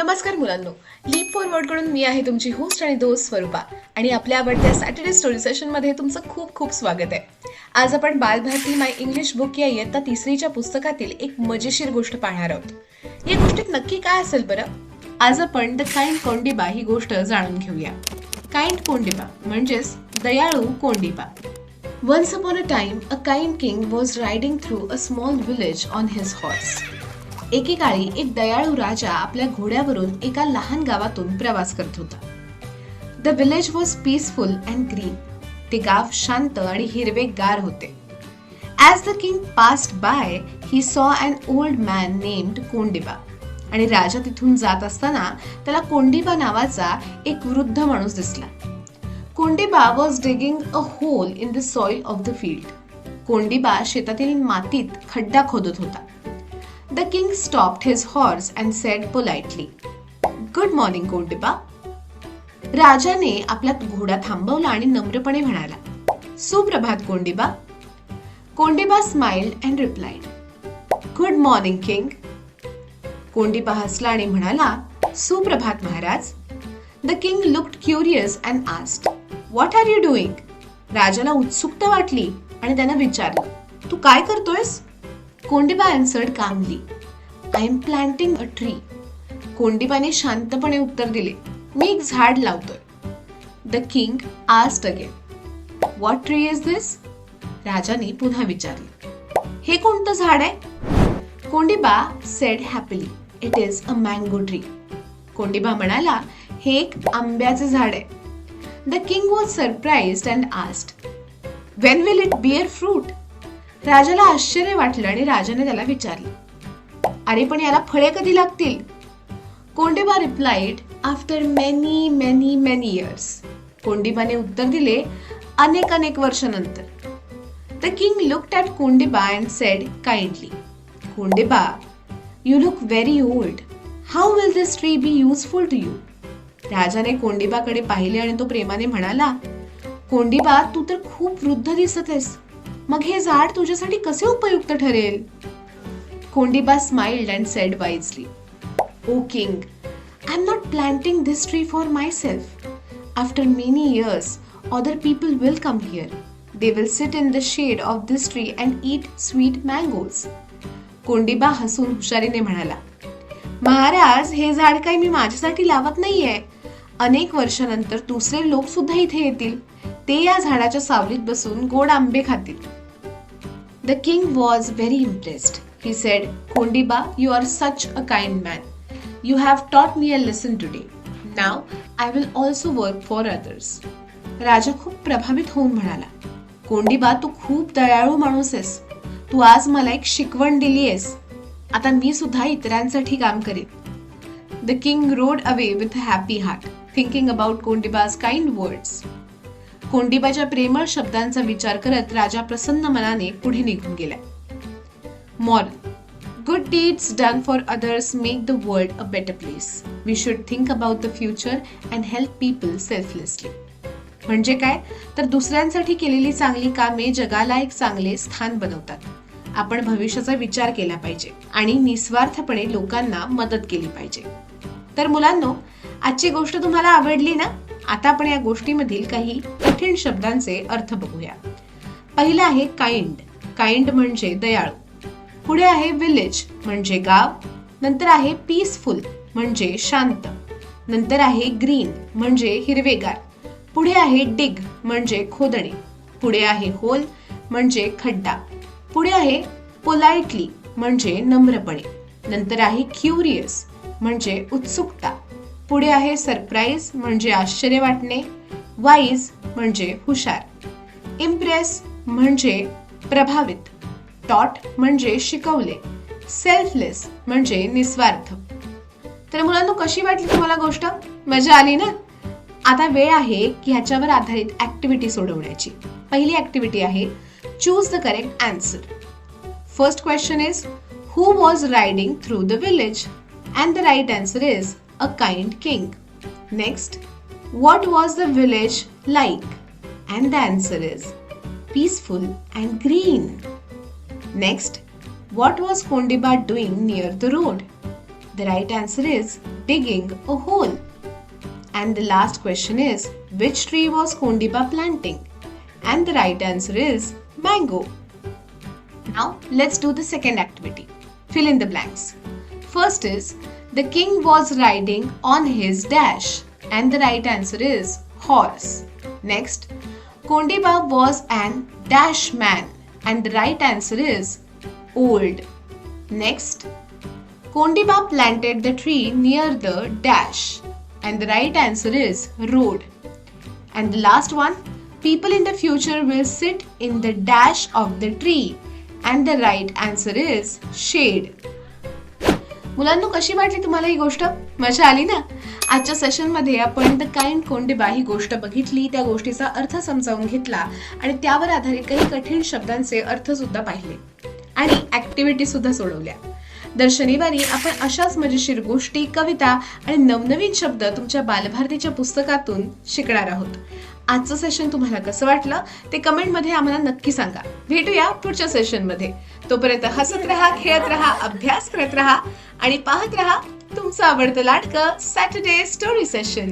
नमस्कार मुलांनो, leaf forward कडून मी आहे तुमची होस्ट आणि दोस्त स्वरूपा आणि आपल्या आवडत्या सॅटर्डे स्टोरी सेशन मध्ये तुमचं खूप खूप स्वागत आहे. आज आपण बालभारती माय इंग्लिश बुक या इयत्ता 3च्या पुस्तकातील एक मजेशीर गोष्ट पाहणार आहोत. या गोष्टीत नक्की काय असेल बरं? आज आपण द काइंड कोंडिबा ही गोष्ट जाणून घेऊया. काइंड कोंडिबा म्हणजेच दयाळू Kondiba. Once upon a time, a kind king was riding through a small village on his horse. एकेकाळी एक दयाळू राजा आपल्या घोड्यावरून एका लहान गावातून प्रवास करत होता. The village was peaceful and green. ते गाव शांत आणि हिरवेगार होते. As the king passed by, he saw an old man named Kondiba. आणि राजा तिथून जात असताना त्याला कोंडिबा नावाचा एक वृद्ध माणूस दिसला. Kondiba was digging a hole in the soil of the field. Kondiba शेतातील मातीत खड्डा खोदत होता. The king stopped his horse and said politely, "Good morning, Kondiba." राजाने आपला घोडा थांबवला आणि नम्रपणे म्हणाला, "सुप्रभात Kondiba." Kondiba smiled and replied, "Good morning, king." Kondiba हसला आणि म्हणाला, "सुप्रभात Maharaj." The king looked curious and asked, "What are you doing?" राजाला उत्सुकता वाटली आणि त्याने विचारलं, "तू काय करतोयस?" Kondiba answered calmly, "I am planting a tree." कोंडिबाने शांतपणे उत्तर दिले, "मी एक झाड लावतोय." The king asked again, "What tree is this?" राजाने पुन्हा विचारले, "हे कोणतं झाड आहे?" Kondiba said happily, "It is a mango tree." Kondiba म्हणाला, "हे एक आंब्याचे झाड आहे." The king was surprised and asked, "When will it bear fruit?" राजाला आश्चर्य वाटलं आणि राजाने त्याला विचारलं, "अरे पण याला फळे कधी लागतील?" Kondiba replied, "after many many many years." कोंडिबाने उत्तर दिले, "अनेक अनेक वर्षानंतर." The king looked at Kondiba and said kindly, "Kondiba, you look very old. How will this tree be useful to you?" राजाने कोंडिबाकडे पाहिले आणि तो प्रेमाने म्हणाला, "कोंडिबा, तू तर खूप वृद्ध दिसत आहेस. मग हे झाड तुझ्यासाठी कसे उपयुक्त ठरेल?" Kondiba smiled and said wisely, "O king, I am not planting this tree for myself. After many years, other people will come here. They will sit in the shade of this tree and eat sweet mangoes." Kondiba हसून हुशारीने म्हणाला, "महाराज, हे झाड काही मी माझ्यासाठी लावत नाहीये. अनेक वर्षानंतर दुसरे लोक सुद्धा इथे येतील. ते या झाडाच्या सावलीत बसून गोड आंबे खातील." The king was very impressed. He said, "Kondiba, you are such a kind man. You have taught me a lesson today. Now I will also work for others." राजा खूप प्रभावित होऊन म्हणाला, "कोंडिबा, तू खूप दयाळू माणूस आहेस. तू आज मला एक शिकवण दिली आहेस. आता मी सुद्धा इतरांसाठी काम करेन." The king rode away with a happy heart, thinking about Kondiba's kind words. कोंडिबाच्या प्रेमळ शब्दांचा विचार करत राजा प्रसन्न मनाने पुढे निघून गेला. Moral: good deeds done for others make the world a better place. We should think about the future and help people selflessly. म्हणजे काय तर दुसऱ्यांसाठी केलेली चांगली कामे जगाला एक चांगले स्थान बनवतात. आपण भविष्याचा विचार केला पाहिजे आणि निस्वार्थपणे लोकांना मदत केली पाहिजे. तर मुलांनो, आजची गोष्ट तुम्हाला आवडली ना? आता आपण या गोष्टीमधील काही कठीण शब्दांचे अर्थ बघूया. पहिला आहे काइंड. काइंड म्हणजे दयाळू. पुढे आहे विलेज म्हणजे गाव. नंतर आहे पीसफुल म्हणजे शांत. नंतर आहे ग्रीन म्हणजे हिरवेगार. पुढे आहे डिग म्हणजे खोदणे. पुढे आहे होल म्हणजे खड्डा. पुढे आहे पोलाइटली म्हणजे नम्रपणे. नंतर आहे क्युरियस म्हणजे उत्सुकता. पुढे आहे सरप्राईज म्हणजे आश्चर्य वाटणे. वाईज म्हणजे हुशार. इम्प्रेस म्हणजे प्रभावित. टॉट म्हणजे शिकवले. सेल्फलेस म्हणजे निस्वार्थ. तर मुलांनो, कशी वाटली तुम्हाला गोष्ट? मजा आली ना? आता वेळ आहे की ह्याच्यावर आधारित ऍक्टिव्हिटी सोडवण्याची. पहिली ऍक्टिव्हिटी आहे choose the correct answer. First question is who was riding through the village? And the right answer is a kind king. Next, what was the village like? And the answer is peaceful and green. Next, what was Kondiba doing near the road? The right answer is digging a hole. And the last question is, which tree was Kondiba planting? And the right answer is mango. Now let's do the second activity. Fill in the blanks. First is, the king was riding on his dash. And the right answer is horse. Next, Kondiba was an dash man. And the right answer is old. Next, Kondiba planted the tree near the dash. And the right answer is road. And the last one, people in the future will sit in the dash of the tree. And the right answer is shade. मुलांनो, कशी वाटली तुम्हाला ही गोष्ट? मजा आली ना? आजच्या session मध्ये आपण द काइंड कोंडिबा ही गोष्ट बघितली, त्या गोष्टीचा अर्थ समजावून घेतला आणि त्यावर आधारित काही कठीण शब्दांचे अर्थ सुद्धा पाहिले आणि ऍक्टिव्हिटी सुद्धा सोडवल्या. दर शनिवारी आपण अशाच मजेशीर गोष्टी, कविता आणि नवनवीन शब्द तुमच्या बालभारतीच्या पुस्तकातून शिकणार आहोत. आजचं सेशन तुम्हाला कसं वाटलं ते कमेंट मध्ये आम्हाला नक्की सांगा. भेटूया पुढच्या सेशन मध्ये. तोपर्यंत हसत राहा, खेळत राहा, अभ्यास करत राहा आणि पाहत राहा तुमचं आवडतं लाडकं सॅटर्डे स्टोरी सेशन.